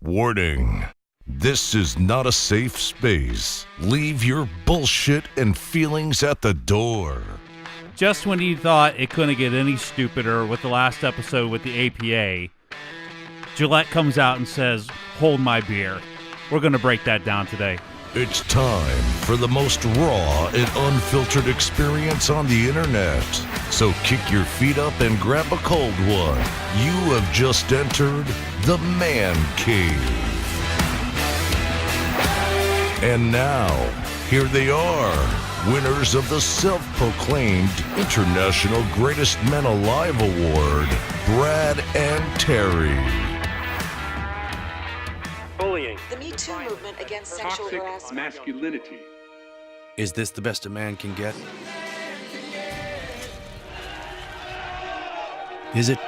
Warning. This is not a safe space. Leave your bullshit and feelings at the door. Just when you thought it couldn't get any stupider with the last episode with the APA, Gillette comes out and says, "Hold my beer." We're going to break that down today. It's time for the most raw and unfiltered experience on the internet. So kick your feet up and grab a cold one. You have just entered the Man Cave. And now, here they are, winners of the self-proclaimed International Greatest Men Alive Award, Brad and Terry. Bullying. The Me Too movement against sexual Toxic harassment. masculinity. Is this the best a man can get? Is it?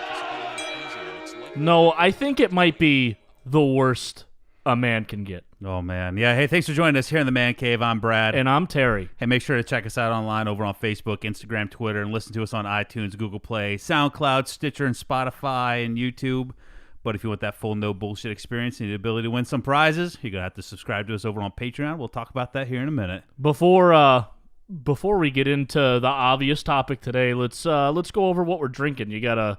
No, I think it might be the worst a man can get. Oh, man. Yeah, hey, thanks for joining us here in the Man Cave. I'm Brad. And I'm Terry. Hey, make sure to check us out online over on Facebook, Instagram, Twitter, and listen to us on iTunes, Google Play, SoundCloud, Stitcher, and Spotify, and YouTube. But if you want that full no bullshit experience and the ability to win some prizes, you're going to have to subscribe to us over on Patreon. We'll talk about that here in a minute. Before we get into the obvious topic today, let's go over what we're drinking. You got a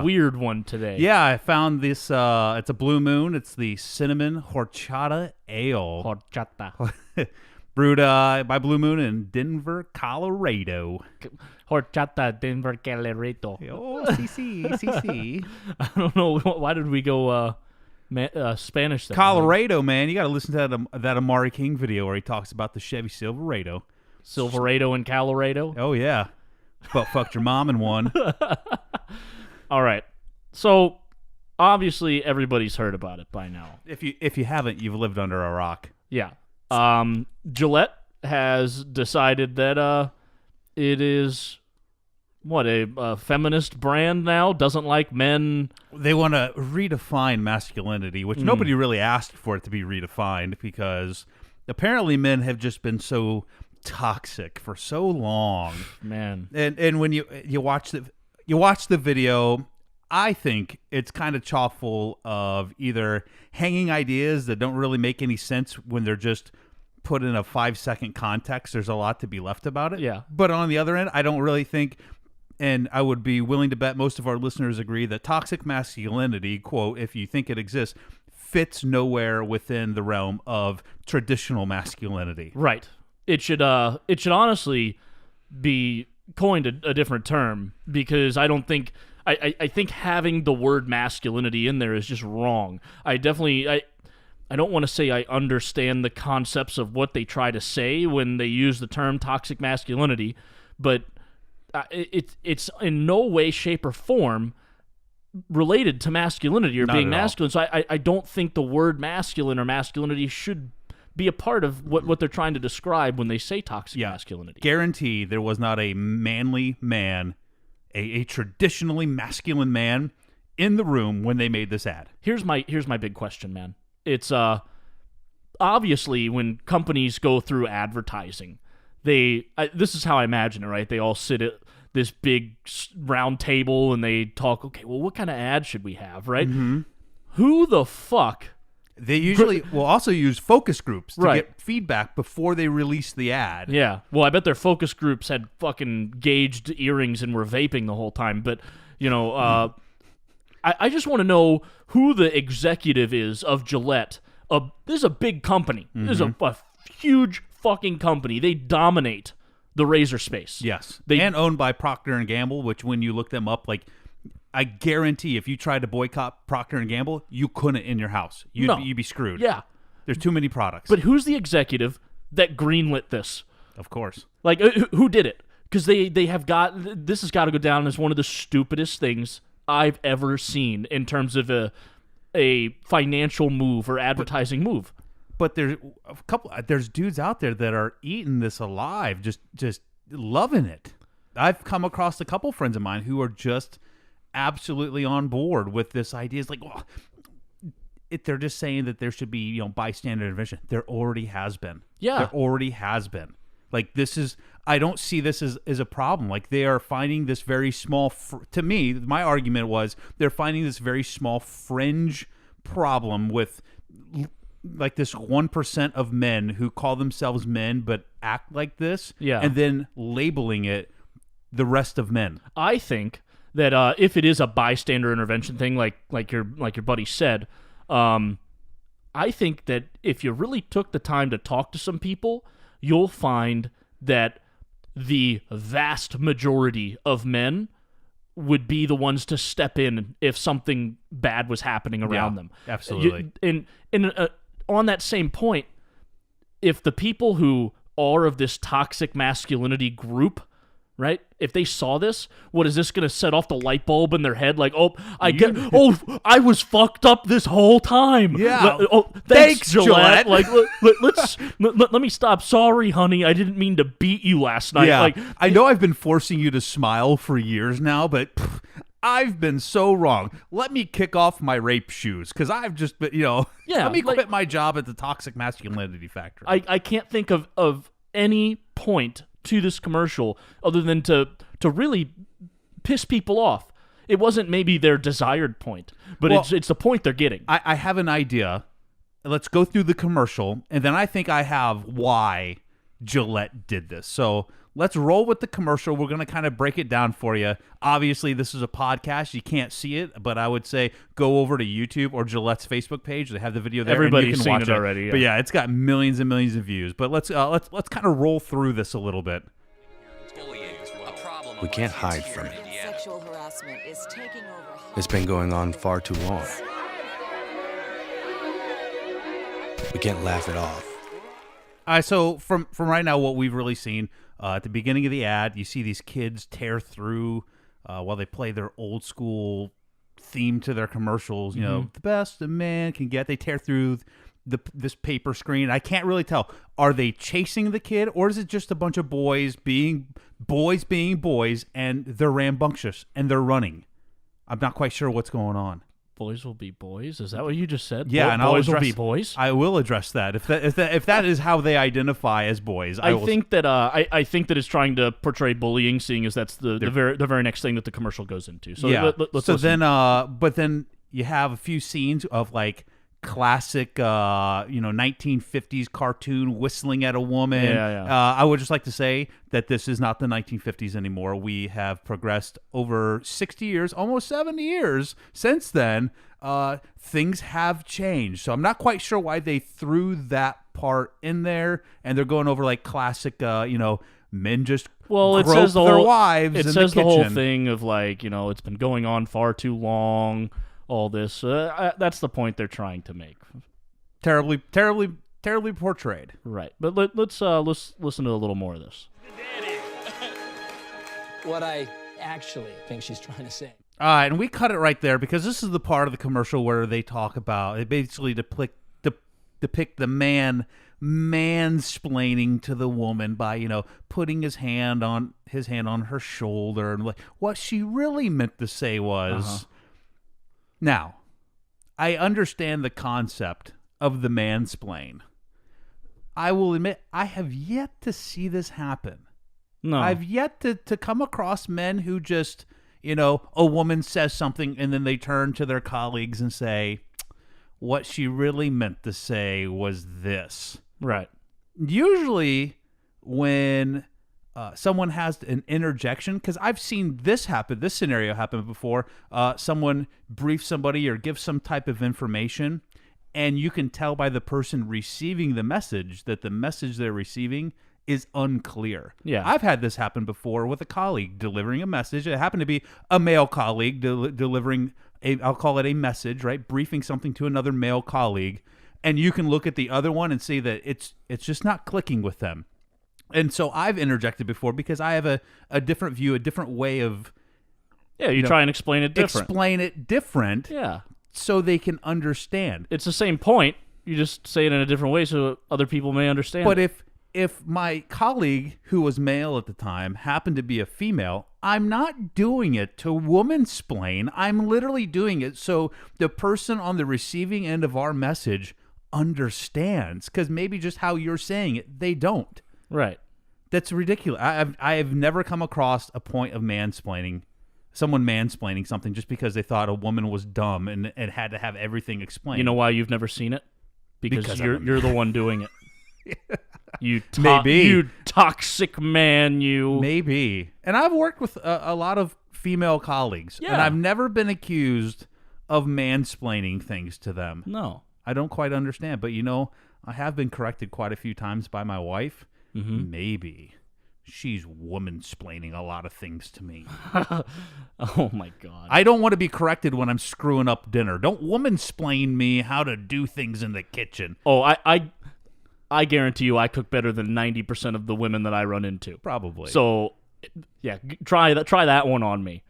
weird one today. Yeah, I found this. It's a Blue Moon. It's the Cinnamon Horchata Ale. Horchata. Brewed by Blue Moon in Denver, Colorado. Horchata, Denver, Colorado. Oh, CC. I don't know. Why did we go Spanish there? Colorado, man. You got to listen to that Amari King video where he talks about the Chevy Silverado. Silverado and Colorado? Oh, yeah. But fucked your mom in one. All right. So, obviously, everybody's heard about it by now. If you haven't, you've lived under a rock. Yeah. Gillette has decided that it is, a feminist brand now? Doesn't like men. They want to redefine masculinity, which nobody really asked for it to be redefined because apparently men have just been so toxic for so long. Man. And when you watch the video, I think it's kind of chock full of either hanging ideas that don't really make any sense when they're just put in a 5-second context. There's a lot to be left about it. Yeah. But on the other end, I don't really think, and I would be willing to bet most of our listeners agree, that toxic masculinity, quote, if you think it exists, fits nowhere within the realm of traditional masculinity. Right. It should honestly be coined a different term because I don't think I think having the word masculinity in there is just wrong. I don't want to say I understand the concepts of what they try to say when they use the term toxic masculinity, but it's in no way, shape, or form related to masculinity or Not being at all. masculine. So I don't think the word masculine or masculinity should be a part of what they're trying to describe when they say toxic masculinity. Guarantee there was not a manly man, a traditionally masculine man in the room when they made this ad. Here's my big question, man. It's obviously when companies go through advertising, this is how I imagine it, right? They all sit at this big round table and they talk, okay, well, what kind of ad should we have, right? Mm-hmm. Who the fuck? They usually will also use focus groups to Right. get feedback before they release the ad. Yeah. Well, I bet their focus groups had fucking gauged earrings and were vaping the whole time. But, I just want to know who the executive is of Gillette. This is a big company. This is a huge fucking company. They dominate the razor space. Yes. They- and owned by Procter & Gamble, which when you look them up, like, I guarantee if you tried to boycott Procter & Gamble, you couldn't in your house. You'd be screwed. Yeah. There's too many products. But who's the executive that greenlit this? Of course. Like, who did it? Because they have this has got to go down as one of the stupidest things I've ever seen in terms of a financial move or advertising move. But there's dudes out there that are eating this alive, just loving it. I've come across a couple friends of mine who are just absolutely on board with this idea. It's like, well, they're just saying that there should be, bystander intervention. There already has been. Yeah. There already has been. Like, this is, I don't see this as a problem. Like, they are finding this very small, to me, my argument was they're finding this very small fringe problem with like this 1% of men who call themselves men but act like this, and then labeling it the rest of men. I think that if it is a bystander intervention thing, like your buddy said, I think that if you really took the time to talk to some people, you'll find that the vast majority of men would be the ones to step in if something bad was happening around them. Absolutely. On that same point, if the people who are of this toxic masculinity group, right, if they saw this, what is this going to set off the light bulb in their head? Like, I was fucked up this whole time. Yeah. Thanks, Gillette. Like, let me stop. Sorry, honey, I didn't mean to beat you last night. Yeah. Like, I know I've been forcing you to smile for years now, but I've been so wrong. Let me kick off my rape shoes because I've just been, let me quit my job at the Toxic Masculinity Factory. I can't think of any point to this commercial other than to really piss people off. It wasn't maybe their desired point, but it's the point they're getting. I have an idea. Let's go through the commercial, and then I think I have why Gillette did this. So let's roll with the commercial. We're going to kind of break it down for you. Obviously, this is a podcast. You can't see it, but I would say go over to YouTube or Gillette's Facebook page. They have the video there. Everybody's and you can seen watch it already. Yeah. But yeah, it's got millions and millions of views. But let's kind of roll through this a little bit. We can't hide from it. Sexual harassment is taking over. It's been going on far too long. We can't laugh it off. So from right now, what we've really seen at the beginning of the ad, you see these kids tear through while they play their old school theme to their commercials. You know, the best a man can get. They tear through this paper screen. I can't really tell. Are they chasing the kid, or is it just a bunch of boys being boys, and they're rambunctious and they're running? I'm not quite sure what's going on. Boys will be boys. Is that what you just said? Yeah, and boys will be boys. I will address that if that is how they identify as boys. I think that it's trying to portray bullying, seeing as that's the very next thing that the commercial goes into. So yeah. Let's so listen. but then you have a few scenes of like classic 1950s cartoon whistling at a woman. Yeah. I would just like to say that this is not the 1950s anymore. We have progressed over 60 years, almost 70 years since then. Things have changed. So I'm not quite sure why they threw that part in there, and they're going over like classic men just it grope says their wives in the kitchen. The whole thing of like, it's been going on far too long. All this, that's the point they're trying to make. Terribly portrayed. Right, but let's listen to a little more of this. What I actually think she's trying to say. And we cut it right there because this is the part of the commercial where they talk about it, basically depict the man mansplaining to the woman by putting his hand on her shoulder, and like what she really meant to say was. Now, I understand the concept of the mansplain. I will admit, I have yet to see this happen. No. I've yet to come across men who just, a woman says something and then they turn to their colleagues and say, what she really meant to say was this. Right. Usually when someone has an interjection, because I've seen this scenario happen before. Someone briefs somebody or gives some type of information, and you can tell by the person receiving the message that the message they're receiving is unclear. Yeah. I've had this happen before with a colleague delivering a message. It happened to be a male colleague delivering I'll call it a message, right? Briefing something to another male colleague, and you can look at the other one and see that it's just not clicking with them. And so I've interjected before because I have a different view, a different way of... Yeah, you try and explain it different. Explain it different. Yeah. So they can understand. It's the same point. You just say it in a different way so other people may understand. But if my colleague, who was male at the time, happened to be a female, I'm not doing it to womansplain. I'm literally doing it so the person on the receiving end of our message understands. Because maybe just how you're saying it, they don't. Right. That's ridiculous. I have never come across a point of mansplaining someone mansplaining something just because they thought a woman was dumb and had to have everything explained. You know why you've never seen it? Because you're the one doing it. Maybe. You toxic man, you. Maybe. And I've worked with a lot of female colleagues, and Yeah. I've never been accused of mansplaining things to them. No. I don't quite understand, but I have been corrected quite a few times by my wife. Maybe she's woman-splaining a lot of things to me. Oh, my God. I don't want to be corrected when I'm screwing up dinner. Don't woman-splain me how to do things in the kitchen. Oh, I guarantee you I cook better than 90% of the women that I run into. Probably. So, yeah, try that one on me.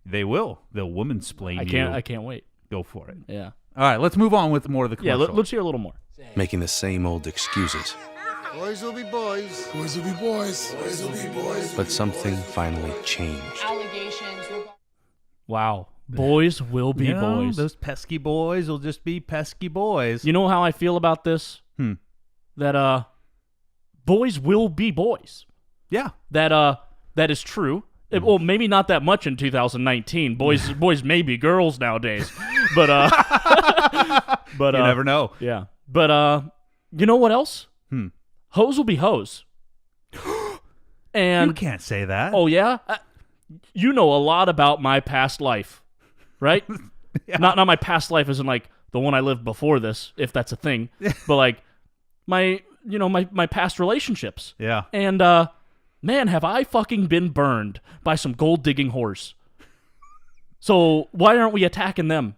They will. They'll woman-splain you. I can't wait. Go for it. Yeah. All right, let's move on with more of the Yeah, commercial. let's hear a little more. Making the same old excuses. Boys will be boys. Boys will be boys. Boys will be boys. But something finally changed. Allegations. Wow. Boys will be boys. Those pesky boys will just be pesky boys. You know how I feel about this? That boys will be boys. Yeah. That is true. Well, maybe not that much in 2019. Boys may be girls nowadays. But You never know. Yeah. But you know what else? Hoes will be hoes. And You can't say that. oh yeah? You know a lot about my past life, right? Yeah. Not my past life as in like the one I lived before this, if that's a thing. But like my past relationships. Yeah. And man, have I fucking been burned by some gold digging whores. So why aren't we attacking them?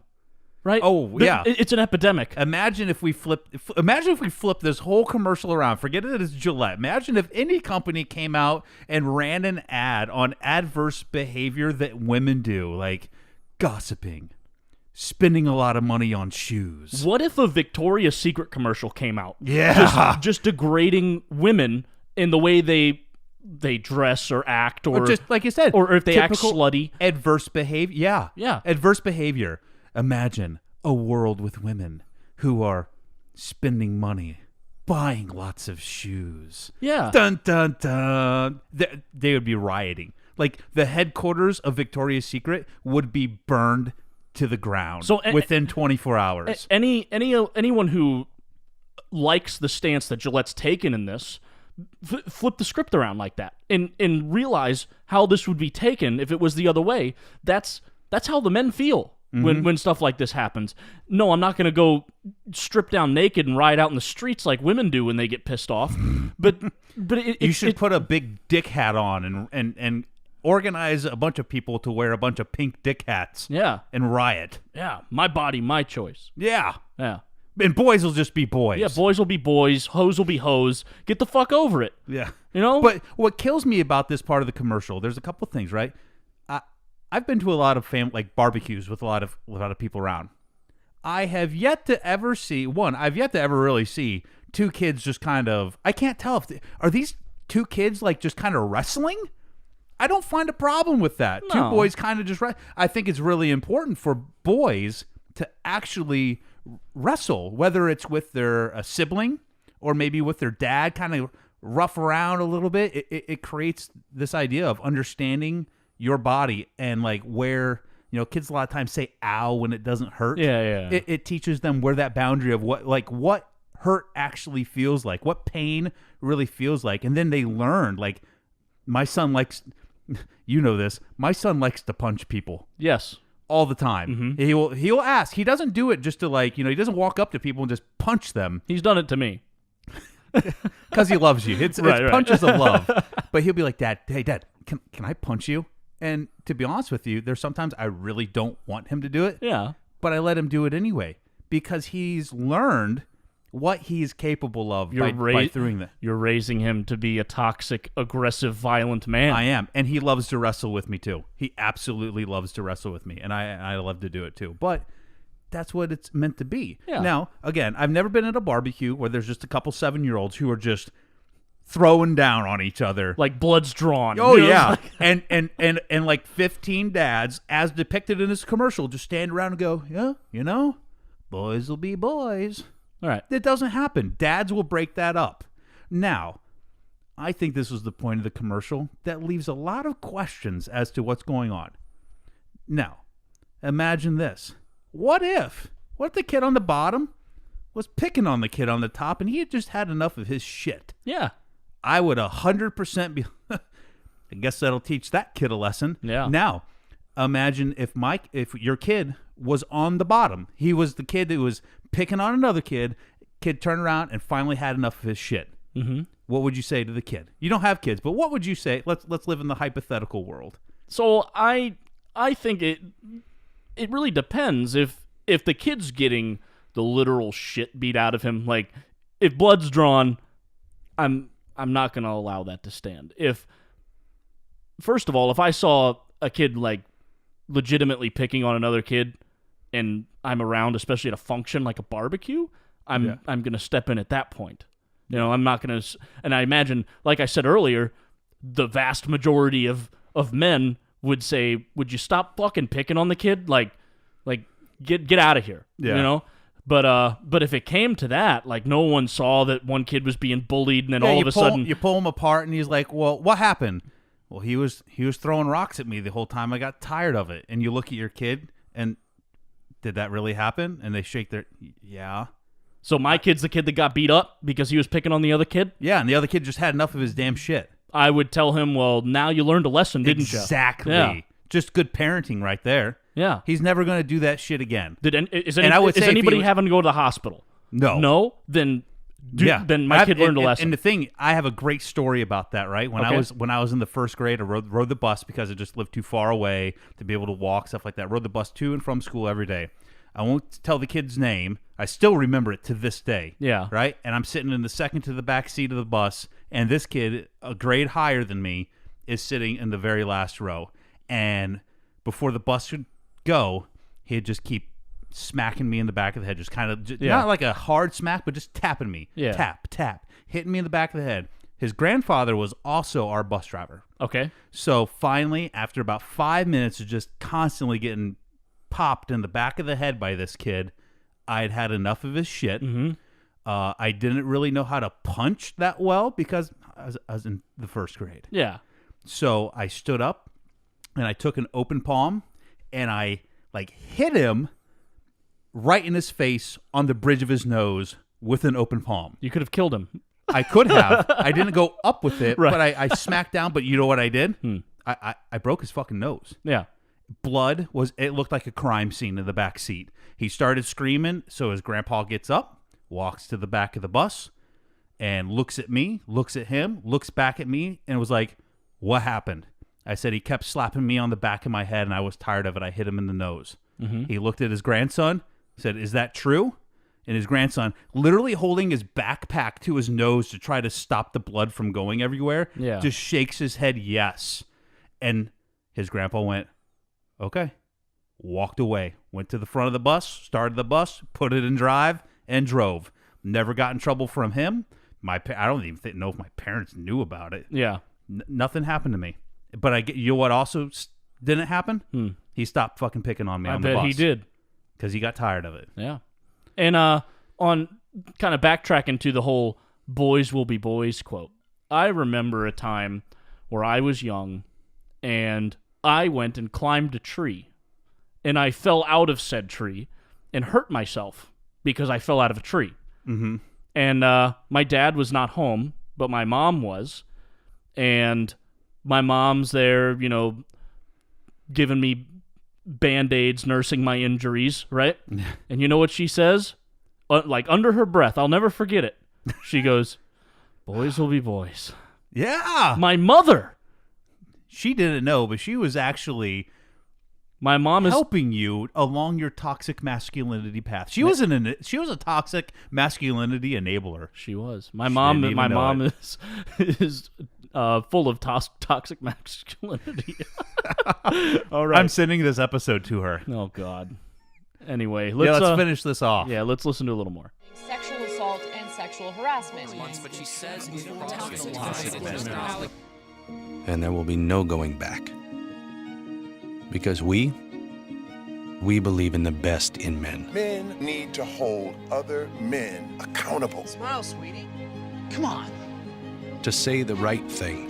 Right? Oh, yeah. It's an epidemic. Imagine if we flip this whole commercial around. Forget it as Gillette. Imagine if any company came out and ran an ad on adverse behavior that women do, like gossiping, spending a lot of money on shoes. What if a Victoria's Secret commercial came out? Yeah. Just degrading women in the way they dress or act or just like you said, or if they act typical slutty. Adverse behavior. Yeah. Yeah. Adverse behavior. Imagine a world with women who are spending money, buying lots of shoes. Yeah. Dun, dun, dun. They would be rioting. Like the headquarters of Victoria's Secret would be burned to the ground within 24 hours. Anyone who likes the stance that Gillette's taken in this, flip the script around like that and realize how this would be taken if it was the other way. That's how the men feel when stuff like this happens. No, I'm not going to go strip down naked and ride out in the streets like women do when they get pissed off. But you should put a big dick hat on and organize a bunch of people to wear a bunch of pink dick hats. Yeah. And riot. Yeah. My body, my choice. Yeah. Yeah. And boys will just be boys. Yeah, boys will be boys. Hoes will be hoes. Get the fuck over it. Yeah. You know? But what kills me about this part of the commercial, there's a couple things, right? I've been to a lot of barbecues with a lot of people around. I've yet to ever really see two kids just kind of, I can't tell are these two kids like just kind of wrestling? I don't find a problem with that. No. Two boys kind of just I think it's really important for boys to actually wrestle, whether it's with their sibling or maybe with their dad, kind of rough around a little bit. It creates this idea of understanding your body and like where, kids a lot of times say ow when it doesn't hurt. Yeah. It teaches them where that boundary of what hurt actually feels like, what pain really feels like. And then they learn, like, my son likes, my son likes to punch people. Yes. All the time. Mm-hmm. He'll ask. He doesn't do it just to he doesn't walk up to people and just punch them. He's done it to me. Because he loves you. It's right. punches of love. But he'll be like, Dad, can I punch you? And to be honest with you, there's sometimes I really don't want him to do it. Yeah. But I let him do it anyway because he's learned what he's capable of by doing that. You're raising him to be a toxic, aggressive, violent man. I am. And he loves to wrestle with me too. He absolutely loves to wrestle with me. And I love to do it too. But that's what it's meant to be. Yeah. Now, again, I've never been at a barbecue where there's just a couple 7-year-olds who are just throwing down on each other. Like blood's drawn. Oh, yeah. And like 15 dads, as depicted in this commercial, just stand around and go, yeah, boys will be boys. All right. It doesn't happen. Dads will break that up. Now, I think this was the point of the commercial that leaves a lot of questions as to what's going on. Now, imagine this. What if the kid on the bottom was picking on the kid on the top and he had just had enough of his shit? Yeah. I would 100% be... I guess that'll teach that kid a lesson. Yeah. Now, imagine if your kid was on the bottom. He was the kid that was picking on another kid. Kid turned around and finally had enough of his shit. Mm-hmm. What would you say to the kid? You don't have kids, but what would you say? Let's live in the hypothetical world. So I think it really depends if the kid's getting the literal shit beat out of him. Like, if blood's drawn, I'm not going to allow that to stand. First of all, if I saw a kid like legitimately picking on another kid and I'm around, especially at a function like a barbecue, I'm going to step in at that point. You know, I'm not going to, and I imagine, like I said earlier, the vast majority of men would say, "Would you stop fucking picking on the kid? Like get out of here." Yeah. You know? But if it came to that, like no one saw that one kid was being bullied and then all of a sudden you pull him apart and he's like, "Well, what happened?" Well, he was throwing rocks at me the whole time. I got tired of it. And you look at your kid and did that really happen? And they shake their yeah. So my kid's the kid that got beat up because he was picking on the other kid? Yeah, and the other kid just had enough of his damn shit. I would tell him, well, now you learned a lesson, didn't you? Exactly. Yeah. Just good parenting right there. Yeah. He's never going to do that shit again. Is anybody having to go to the hospital? No. No? Then my kid learned a lesson. And the thing, I have a great story about that, right? When I was in the first grade, I rode the bus because I just lived too far away to be able to walk, stuff like that. Rode the bus to and from school every day. I won't tell the kid's name. I still remember it to this day. Yeah. Right? And I'm sitting in the second to the back seat of the bus, and this kid, a grade higher than me, is sitting in the very last row. And before the bus would go, he'd just keep smacking me in the back of the head, just kind of, not like a hard smack, but just tapping me. Yeah. Tap, hitting me in the back of the head. His grandfather was also our bus driver. Okay. So finally, after about 5 minutes of just constantly getting popped in the back of the head by this kid, I had had enough of his shit. Mm-hmm. I didn't really know how to punch that well because I was in the first grade. Yeah. So I stood up and I took an open palm and I hit him right in his face on the bridge of his nose with an open palm. You could have killed him. I could have. I didn't go up with it, Right. but I smacked down. But you know what I did? I broke his fucking nose. Yeah. Blood it looked like a crime scene in the back seat. He started screaming, so his grandpa gets up, walks to the back of the bus, and looks at me, looks at him, looks back at me, and was like, "What happened?" I said he kept slapping me on the back of my head, and I was tired of it. I hit him in the nose. Mm-hmm. He looked at his grandson, said, "Is that true?" And his grandson, literally holding his backpack to his nose to try to stop the blood from going everywhere, just shakes his head yes. And his grandpa went, "Okay." Walked away. Went to the front of the bus, started the bus, put it in drive, and drove. Never got in trouble from him. I don't even know if my parents knew about it. Yeah. Nothing happened to me. But you know what also didn't happen? He stopped fucking picking on me on the bus. I bet he did. Because he got tired of it. Yeah. And on kind of backtracking to the whole "boys will be boys" quote, I remember a time where I was young and I went and climbed a tree. And I fell out of said tree and hurt myself because I fell out of a tree. Mm-hmm. And my dad was not home, but my mom was. And my mom's there, giving me Band-Aids, nursing my injuries, right? And you know what she says? Under her breath, I'll never forget it. She goes, "Boys will be boys." Yeah. My mother. She didn't know, but she was actually... My mom is helping you along your toxic masculinity path. She was a toxic masculinity enabler. She was. My mom is full of toxic masculinity. All right. I'm sending this episode to her. Oh God. Anyway, let's finish this off. Yeah, let's listen to a little more. Sexual assault and sexual harassment. And there will be no going back. Because we believe in the best in men. Men need to hold other men accountable. Smile, sweetie. Come on. to say the right thing,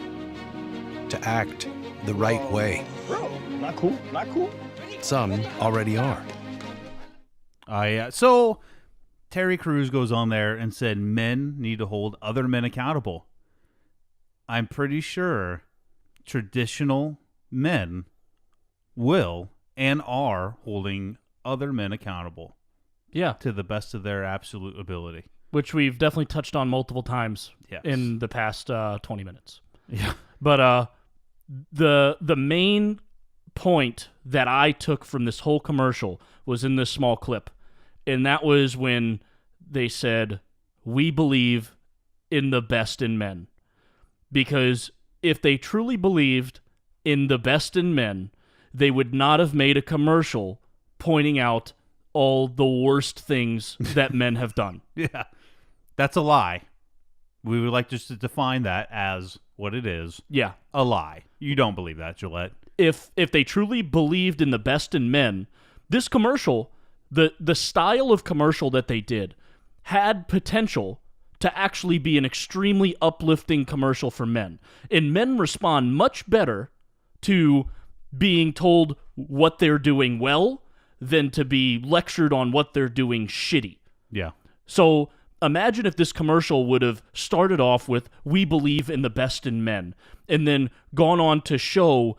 to act the right way. Bro, not cool. Some already are. So Terry Crews goes on there and said men need to hold other men accountable. I'm pretty sure traditional men will and are holding other men accountable. Yeah. To the best of their absolute ability. Which we've definitely touched on multiple times Yes. in the past 20 minutes. Yeah. But the main point that I took from this whole commercial was in this small clip. And that was when they said, "We believe in the best in men." Because if they truly believed in the best in men, they would not have made a commercial pointing out all the worst things that men have done. Yeah. That's a lie. We would like just to define that as what it is. Yeah. A lie. You don't believe that, Gillette. If they truly believed in the best in men, this commercial, the style of commercial that they did, had potential to actually be an extremely uplifting commercial for men. And men respond much better to being told what they're doing well than to be lectured on what they're doing shitty. Yeah. So imagine if this commercial would have started off with, "We believe in the best in men," and then gone on to show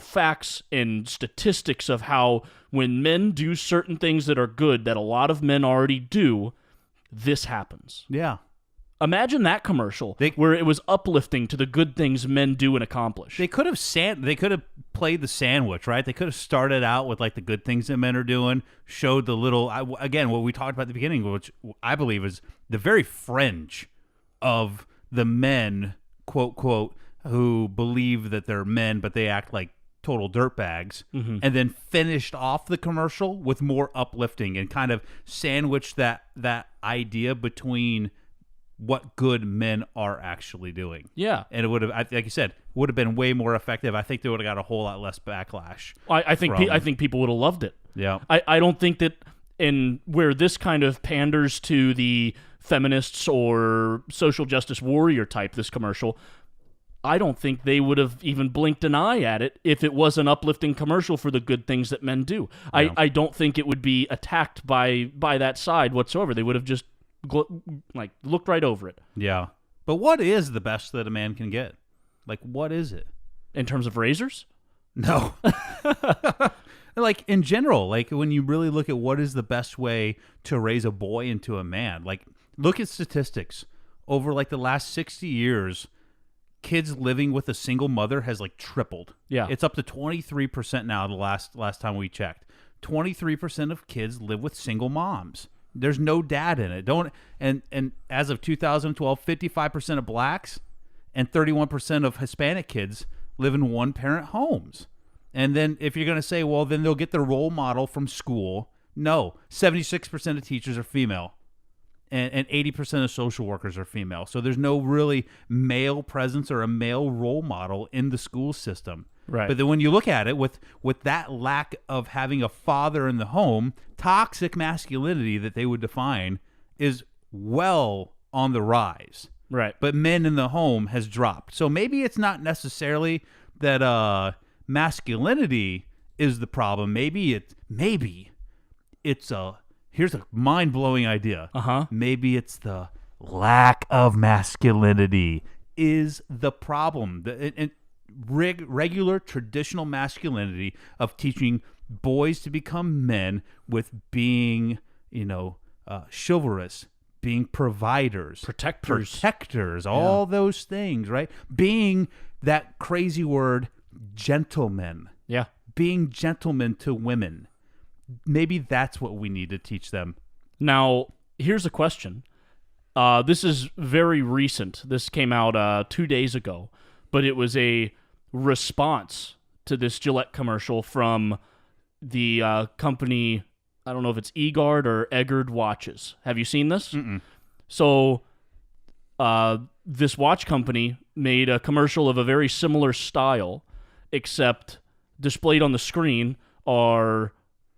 facts and statistics of how when men do certain things that are good that a lot of men already do, this happens. Yeah. Imagine that commercial where it was uplifting to the good things men do and accomplish. They could have played the sandwich, right? They could have started out with like the good things that men are doing, showed the little again what we talked about at the beginning, which I believe is the very fringe of the men, quote quote, who believe that they're men but they act like total dirtbags, and then finished off the commercial with more uplifting and kind of sandwiched that idea between what good men are actually doing. Yeah. And it would have, like you said, would have been way more effective. I think they would have got a whole lot less backlash. I think people would have loved it. Yeah. I don't think that in where this kind of panders to the feminists or social justice warrior type, this commercial, I don't think they would have even blinked an eye at it if it was an uplifting commercial for the good things that men do. Yeah. I don't think it would be attacked by that side whatsoever. They would have just looked right over it. Yeah. But what is the best that a man can get? Like, what is it? In terms of razors? No. Like, in general, like, when you really look at what is the best way to raise a boy into a man, like, look at statistics. Over, like, the last 60 years, kids living with a single mother has, like, tripled. Yeah. It's up to 23% now the last time we checked. 23% of kids live with single moms. There's no dad in it. And as of 2012, 55% of blacks and 31% of Hispanic kids live in one-parent homes. And then if you're going to say, well, then they'll get their role model from school. No, 76% of teachers are female, and 80% of social workers are female. So there's no really male presence or a male role model in the school system. Right. But then when you look at it with that lack of having a father in the home, toxic masculinity that they would define is well on the rise. Right. But men in the home has dropped. So maybe it's not necessarily that masculinity is the problem. Maybe it's here's a mind-blowing idea. Uh-huh. Maybe it's the lack of masculinity is the problem. Regular traditional masculinity of teaching boys to become men with being, chivalrous, being providers, protectors, all those things, right? Being that crazy word, gentlemen. Yeah. Being gentlemen to women. Maybe that's what we need to teach them. Now, here's a question. This is very recent. This came out 2 days ago, but it was a response to this Gillette commercial from the company, I don't know if it's eGuard or Eggard watches. Have you seen this? Mm-mm. So this watch company made a commercial of a very similar style, except displayed on the screen are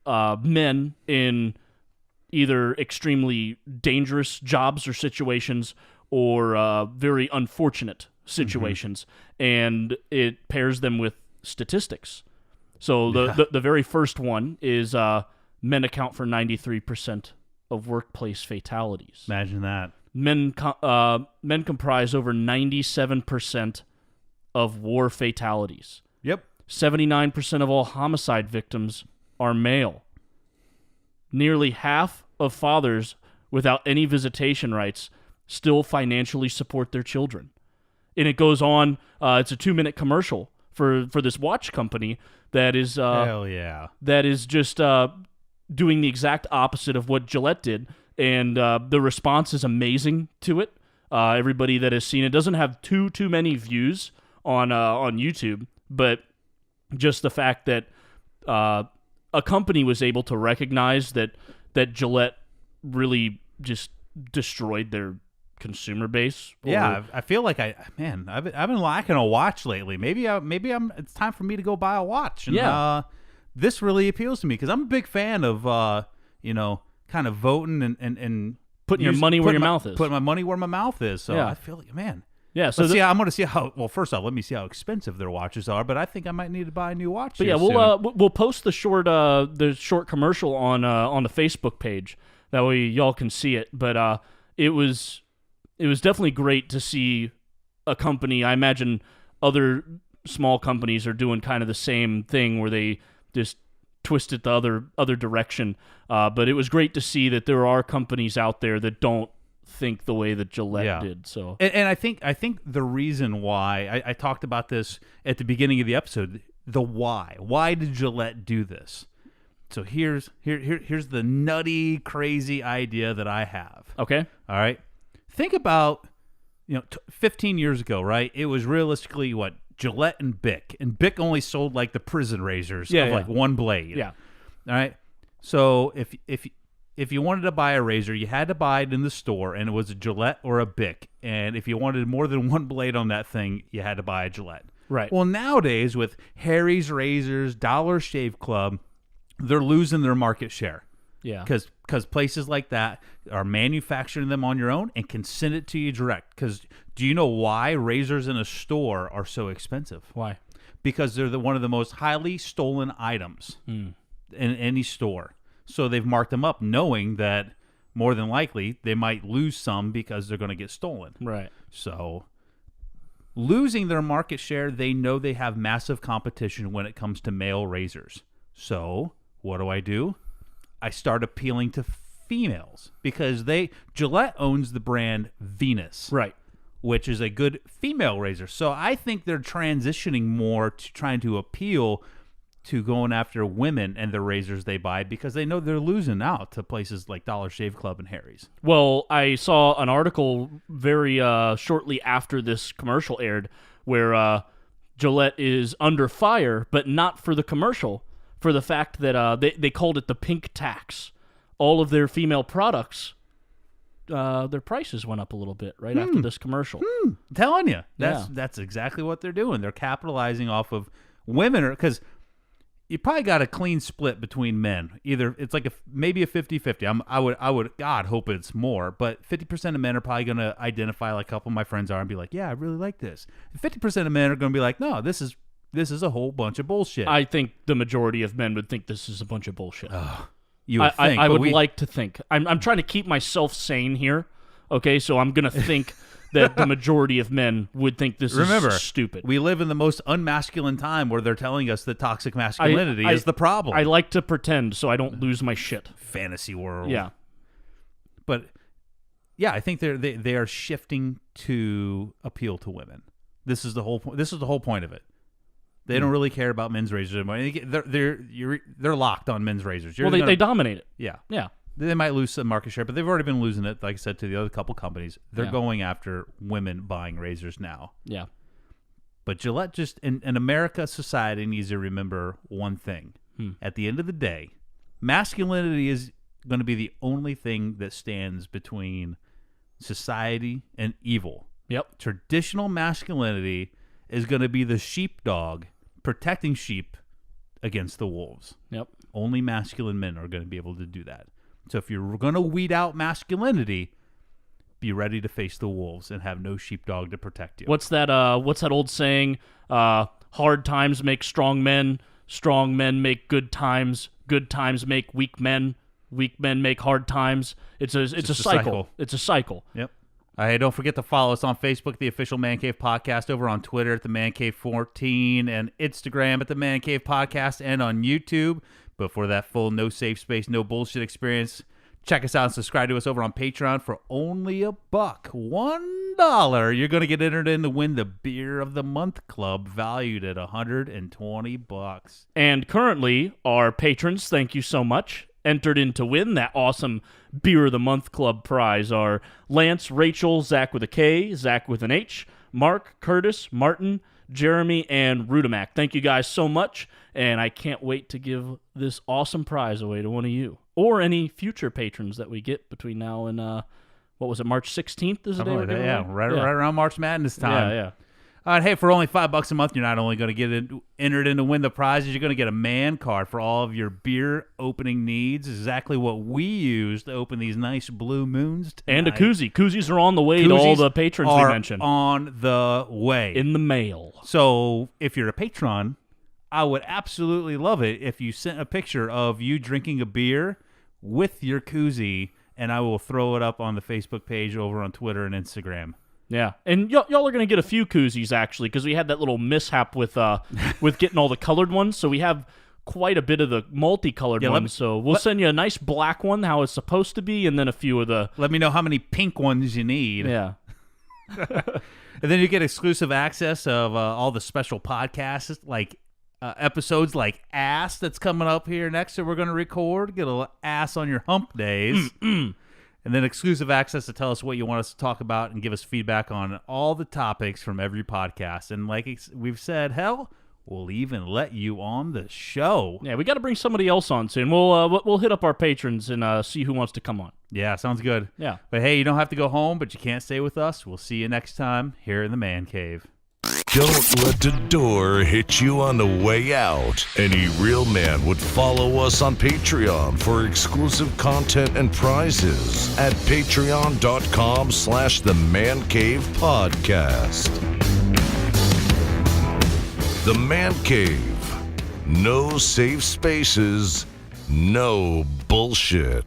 men in either extremely dangerous jobs or situations or very unfortunate situations, and it pairs them with statistics. So the very first one is men account for 93% of workplace fatalities. Imagine that. Men comprise over 97% of war fatalities. Yep. 79% of all homicide victims are male. Nearly half of fathers without any visitation rights still financially support their children. And it goes on, it's a 2-minute commercial for this watch company that is Hell yeah. that is just doing the exact opposite of what Gillette did, and the response is amazing to it. Everybody that has seen it doesn't have too many views on YouTube, but just the fact that a company was able to recognize that Gillette really just destroyed their consumer base. Yeah, I feel like I've been lacking a watch lately. Maybe it's time for me to go buy a watch. And, this really appeals to me because I'm a big fan of kind of voting and putting your money where your mouth is. Putting my money where my mouth is. So Yeah. I feel like, man. Yeah, so I'm going to see how. Well, first off, let me see how expensive their watches are. But I think I might need to buy a new watch. But yeah, we'll post the short commercial on the Facebook page. That way y'all can see it. But it was definitely great to see a company. I imagine other small companies are doing kind of the same thing where they just twist it the other direction. But it was great to see that there are companies out there that don't think the way that Gillette did. So, and I think the reason why I talked about this at the beginning of the episode, the why. Why did Gillette do this? So here's the nutty, crazy idea that I have. Okay. All right. Think about 15 years ago, right? It was realistically what Gillette and Bic only sold like the prison razors like one blade. Yeah. All right. So if you wanted to buy a razor, you had to buy it in the store, and it was a Gillette or a Bic. And if you wanted more than one blade on that thing, you had to buy a Gillette. Right. Well, nowadays with Harry's Razors, Dollar Shave Club, they're losing their market share. Yeah. Because places like that are manufacturing them on your own and can send it to you direct. Because do you know why razors in a store are so expensive? Why? Because they're one of the most highly stolen items in any store. So they've marked them up knowing that more than likely they might lose some because they're going to get stolen. Right. So losing their market share, they know they have massive competition when it comes to male razors. So what do? I start appealing to females because Gillette owns the brand Venus. Right. Which is a good female razor. So I think they're transitioning more to trying to appeal to going after women and the razors they buy because they know they're losing out to places like Dollar Shave Club and Harry's. Well, I saw an article very shortly after this commercial aired where Gillette is under fire, but not for the commercial, for the fact that they called it the pink tax. All of their female products, their prices went up a little bit right after this commercial. I'm telling you, that's exactly what they're doing. They're capitalizing off of women, because you probably got a clean split between men. Either it's like maybe a 50-50. I would God hope it's more, but 50% of men are probably going to identify like a couple of my friends are and be like, yeah, I really like this. 50% of men are going to be like, no, this is a whole bunch of bullshit. I think the majority of men would think this is a bunch of bullshit. You would think. I would like to think. I'm trying to keep myself sane here. Okay, so I'm going to think that the majority of men would think this is stupid. We live in the most unmasculine time where they're telling us that toxic masculinity is the problem. I like to pretend so I don't lose my shit. Fantasy world. Yeah. But yeah, I think they are shifting to appeal to women. This is the whole point. This is the whole point of it. They don't really care about men's razors anymore. They're locked on men's razors. They dominate it. Yeah. Yeah. They might lose some market share, but they've already been losing it, like I said, to the other couple companies. They're going after women buying razors now. Yeah. But Gillette in America, society needs to remember one thing. At the end of the day, masculinity is going to be the only thing that stands between society and evil. Yep. Traditional masculinity is going to be the sheepdog protecting sheep against the wolves. Yep. Only masculine men are going to be able to do that. So if you're going to weed out masculinity, be ready to face the wolves and have no sheepdog to protect you. What's that old saying? Hard times make strong men make good times make weak men make hard times. It's a cycle. It's a cycle. Yep. Hey, don't forget to follow us on Facebook, the official Man Cave Podcast, over on Twitter at the Man Cave 14, and Instagram at the Man Cave Podcast, and on YouTube. But for that full no safe space, no bullshit experience, check us out and subscribe to us over on Patreon for only $1. $1. You're going to get entered in to win the Beer of the Month Club, valued at $120. And currently, our patrons, thank you so much, entered in to win that awesome Beer of the Month Club prize are Lance, Rachel, Zach with a K, Zach with an H, Mark, Curtis, Martin, Jeremy, and Rudamac. Thank you guys so much, and I can't wait to give this awesome prize away to one of you, or any future patrons that we get between now and, March 16th is the day we're giving away? Right around March Madness time. Yeah. All right, hey, for only $5 a month, you're not only going to get entered in to win the prizes, you're going to get a man card for all of your beer opening needs. Exactly what we use to open these nice blue moons tonight. And a koozie. Koozies are on the way to all the patrons we mentioned. On the way. In the mail. So if you're a patron, I would absolutely love it if you sent a picture of you drinking a beer with your koozie, and I will throw it up on the Facebook page over on Twitter and Instagram. Yeah, and y'all are going to get a few koozies, actually, because we had that little mishap with getting all the colored ones, so we have quite a bit of the multicolored ones, so we'll send you a nice black one, how it's supposed to be, and then a few of the... Let me know how many pink ones you need. Yeah. And then you get exclusive access of all the special podcasts, like episodes like Ass that's coming up here next that we're going to record. Get a little ass on your hump days. And then exclusive access to tell us what you want us to talk about and give us feedback on all the topics from every podcast. And like we've said, hell, we'll even let you on the show. Yeah, we got to bring somebody else on soon. We'll hit up our patrons and see who wants to come on. Yeah, sounds good. Yeah. But hey, you don't have to go home, but you can't stay with us. We'll see you next time here in the Man Cave. Don't let the door hit you on the way out. Any real man would follow us on Patreon for exclusive content and prizes at patreon.com/The Man Cave Podcast. The Man Cave. No safe spaces, no bullshit.